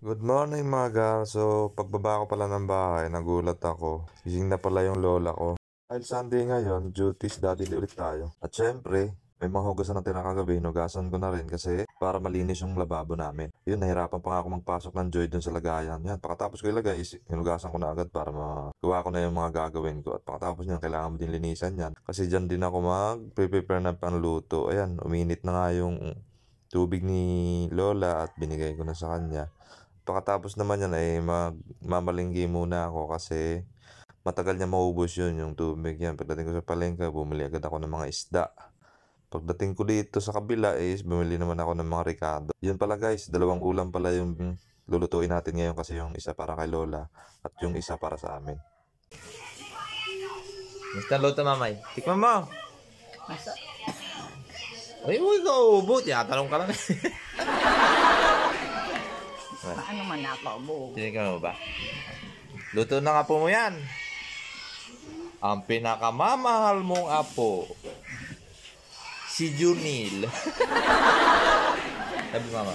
Good morning mga gar. So, pagbaba ko pala ng bahay, nagulat ako. Gising na pala yung lola ko. Dahil Sunday ngayon, duties daddy ulit tayo. At syempre, may mga hugasan na tira kagabi, hinugasan ko na rin kasi para malinis yung lababo namin. Yun, nahirapan pa nga ako magpasok ng Joy dun sa lagayan. Yan, pakatapos ko ilagay, hinugasan ko na agad para magawa ko na yung mga gagawin ko. At pakatapos niyan, kailangan mo din linisan yan. Kasi dyan din ako mag-prepare ng panluto. Ayan, uminit na nga yung tubig ni lola at binigay ko na sa kanya. Pagkatapos naman yan ay mamalinggi muna ako kasi matagal niya maubos yun yung tubig yan. Pagdating ko sa palengke, bumili agad ako ng mga isda. Pagdating ko dito sa kabila is bumili naman ako ng mga ricado. Yun pala guys, dalawang ulam pala yung lulutuin natin ngayon kasi yung isa para kay Lola at yung isa para sa amin. Basta luto mamay. Tikman mo. Masa? Ay, huwag ka ubo. Tinatanong ka lang. Paano man nakaubo? Tinikman mo ba? Luto ng apo mo yan. Ang pinakamamahal mong apo. Si Junil. Sabi mama.